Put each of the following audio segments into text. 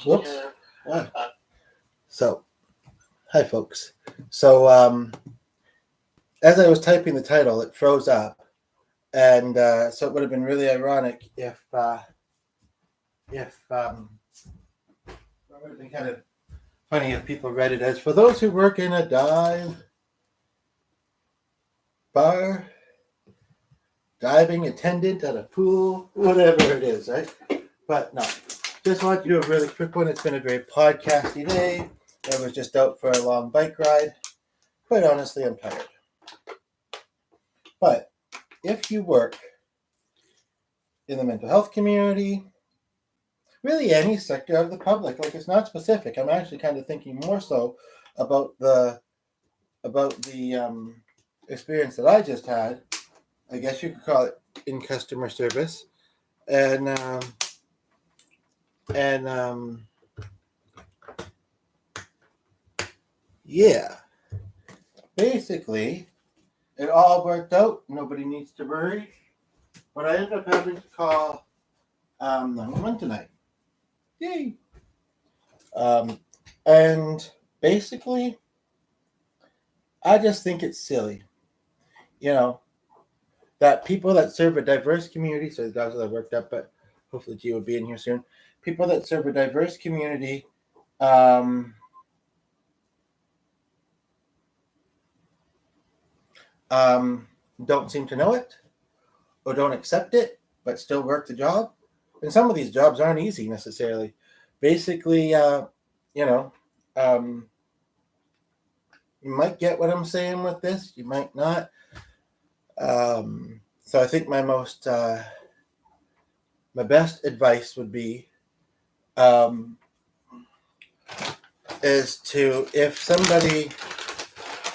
Whoops. Ah. So, hi, folks. So, as I was typing the title, it froze up, and so it would have been really ironic if it would have been kind of funny if people read it as "For those who work in a dive bar, diving attendant at a pool, whatever it is, right?" But no, just want to do a really quick one. It's been a very podcasty day. I was just out for a long bike ride. Quite honestly, I'm tired. But if you work in the mental health community, really any sector of the public, like it's not specific. I'm actually kind of thinking more so about the experience that I just had. I guess you could call it in customer service, and yeah, basically it all worked out. Nobody needs to worry. But I ended up having to call 911 tonight. Yay! And basically, I just think it's silly, you know, that people that serve a diverse community. So that's what I worked up, but hopefully G will be in here soon. People that serve a diverse community, don't seem to know it or don't accept it, but still work the job. And some of these jobs aren't easy necessarily. Basically, you know, you might get what I'm saying with this. You might not. So I think my best advice would be is to, if somebody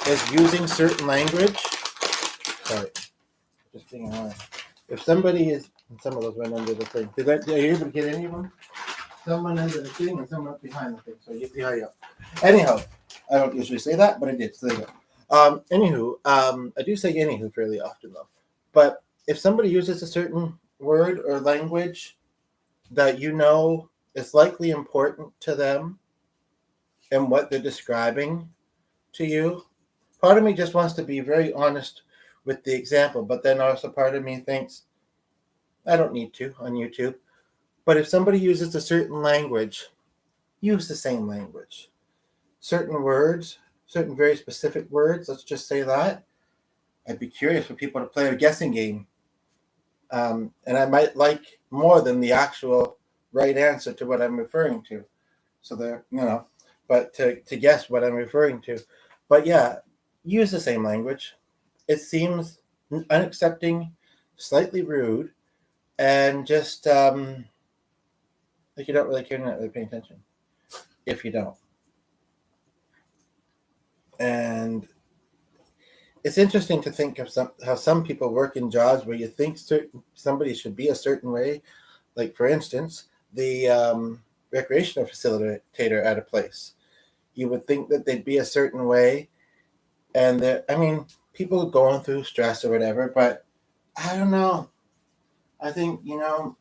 is using certain language, sorry, just being honest. If somebody is, some of those went under the thing. Are you able to get any of them? Someone under the thing and someone up behind the thing. So you hurry up. Anyhow, I don't usually say that, but I did. So there you go. Anywho, I do say anywho fairly often though. But if somebody uses a certain word or language that you know is likely important to them and what they're describing to you, part of me just wants to be very honest with the example, but then also part of me thinks I don't need to on YouTube. But if somebody uses a certain language, use the same language. Certain words, certain very specific words, let's just say that. I'd be curious for people to play a guessing game. And I might like more than the actual right answer to what I'm referring to. So there, but to guess what I'm referring to. But yeah, use the same language. It seems unaccepting, slightly rude, and just like you don't really care, you're not really paying attention if you don't. And it's interesting to think of how some people work in jobs where you think somebody should be a certain way. Like, for instance, the recreational facilitator at a place. You would think that they'd be a certain way. And people going through stress or whatever, but I don't know. I think,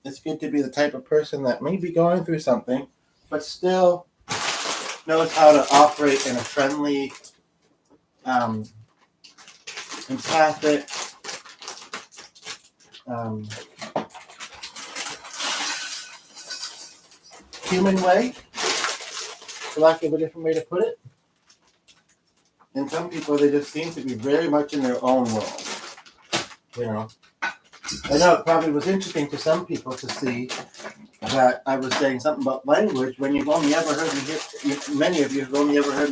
it's good to be the type of person that may be going through something, but still knows how to operate in a friendly, empathic, human way, for lack of a different way to put it. And some people, they just seem to be very much in their own world, I know it probably was interesting to some people to see that I was saying something about language when you've only ever heard me many of you have only ever heard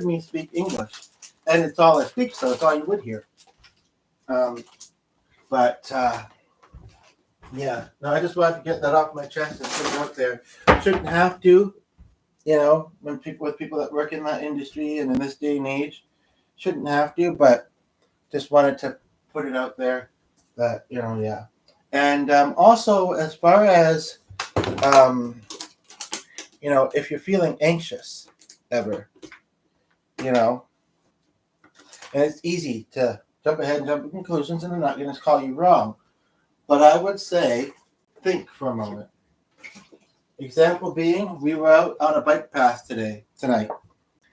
me speak English. And it's all I speak, so it's all you would hear. Yeah, no, I just wanted to get that off my chest and put it out there. Shouldn't have to, when people that work in that industry and in this day and age, shouldn't have to, but just wanted to put it out there that, yeah. And also, as far as, if you're feeling anxious ever, and it's easy to jump ahead and jump to conclusions, and I'm not going to call you wrong. But I would say, think for a moment. Example being, we were out on a bike path tonight.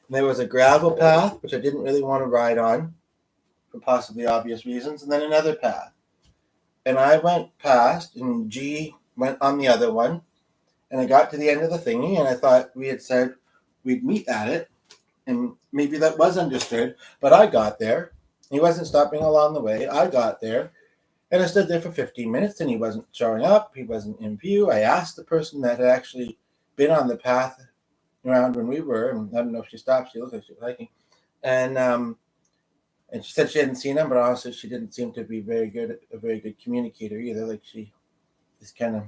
There was a gravel path, which I didn't really want to ride on for possibly obvious reasons, and then another path. And I went past, and G went on the other one, and I got to the end of the thingy, and I thought we had said we'd meet at it, and maybe that was understood, but I got there. He wasn't stopping along the way. I got there, and I stood there for 15 minutes, and he wasn't showing up. He wasn't in view. I asked the person that had actually been on the path around when we were, and I don't know if she stopped. She looked like she was hiking, and she said she hadn't seen him, but honestly, she didn't seem to be a very good communicator either. Like she just kind of,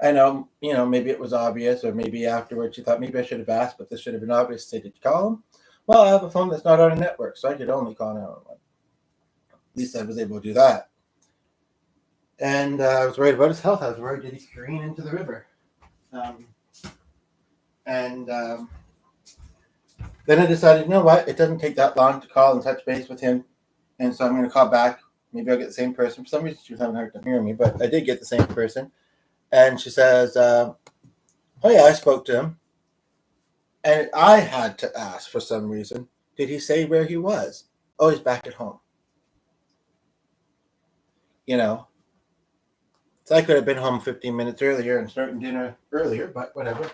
I know, maybe it was obvious, or maybe afterwards she thought maybe I should have asked, but this should have been obvious. Say, did you call him? Well, I have a phone that's not on a network, so I could only call 911. At least I was able to do that. And I was worried about his health. I was worried, did he careen into the river? Then I decided, you know what? It doesn't take that long to call and touch base with him. And so I'm going to call back. Maybe I'll get the same person. For some reason, she was having a hard time hearing me, but I did get the same person. And she says, oh, yeah, I spoke to him. And I had to ask for some reason, did he say where he was? Oh, he's back at home. So I could have been home 15 minutes earlier and starting dinner earlier, but whatever.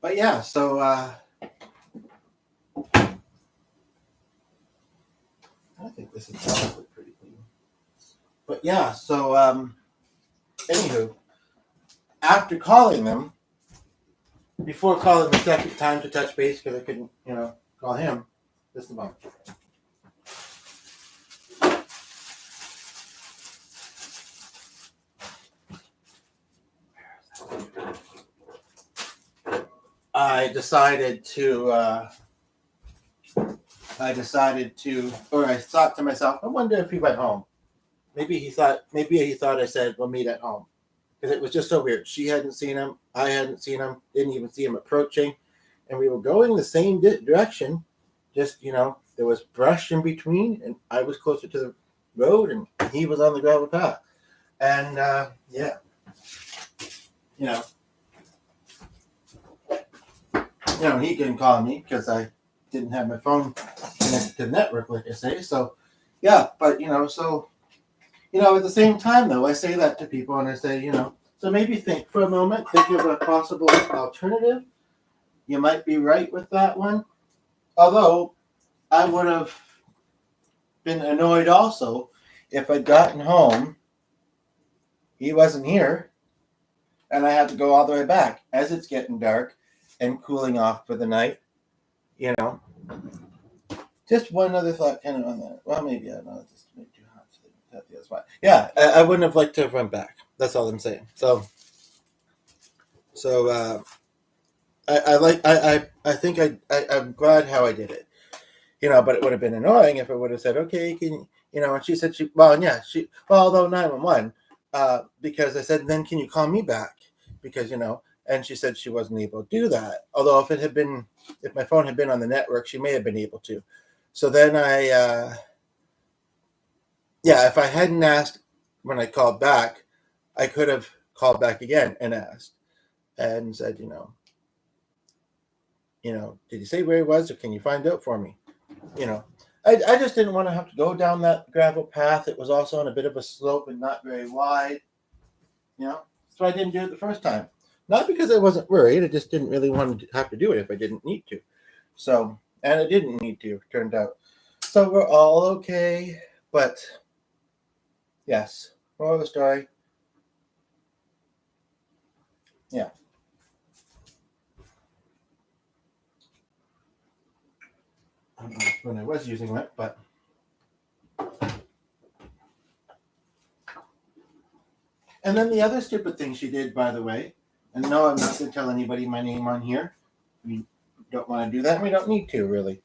But yeah, so I think this is probably pretty clean. But yeah, so anywho, after calling them, before calling the second time to touch base because I couldn't, call him, this is the moment. I decided to, or I thought to myself, I wonder if he went home. Maybe he thought I said, we'll meet at home. Because it was just so weird. She hadn't seen him. I hadn't seen him. Didn't even see him approaching. And we were going the same direction. Just, there was brush in between. And I was closer to the road. And he was on the gravel path. And, yeah. He couldn't call me because I didn't have my phone connected to the network, like I say. So, yeah. But, at the same time, though, I say that to people and I say, so maybe think for a moment, think of a possible alternative. You might be right with that one. Although, I would have been annoyed also if I'd gotten home, he wasn't here, and I had to go all the way back as it's getting dark and cooling off for the night, Just one other thought kind of on that. Well, maybe I don't know. Just maybe too hot. So that's why. Yeah, I wouldn't have liked to have run back. That's all I'm saying. So I think I'm glad how I did it. But it would have been annoying if I would have said, okay, can and she said although 911, because I said, then can you call me back? Because, and she said she wasn't able to do that. Although if my phone had been on the network, she may have been able to. So then if I hadn't asked when I called back, I could have called back again and asked and said, did you say where he was, or can you find out for me? I just didn't want to have to go down that gravel path. It was also on a bit of a slope and not very wide, so I didn't do it the first time. Not because I wasn't worried. I just didn't really want to have to do it if I didn't need to. So, and I didn't need to, turned out. So we're all okay, but yes, moral of the story. Yeah. I don't know when I was using it, but and then the other stupid thing she did, by the way, and no, I'm not going to tell anybody my name on here. We don't want to do that. We don't need to, really.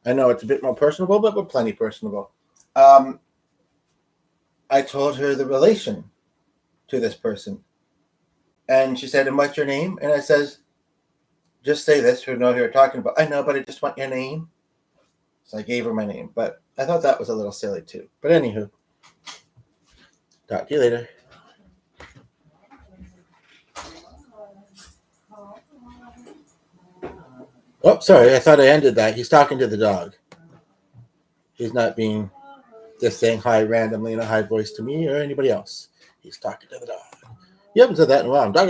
I know it's a bit more personable, but we're plenty personable. I told her the relation to this person. And she said, and what's your name? And I says, just say this, who know who you're talking about. I know, but I just want your name. So I gave her my name. But I thought that was a little silly, too. But anywho. Talk to you later. Oh, sorry. I thought I ended that. He's talking to the dog. He's not being just saying hi randomly in a high voice to me or anybody else. He's talking to the dog. You haven't said that in a while. I'm talking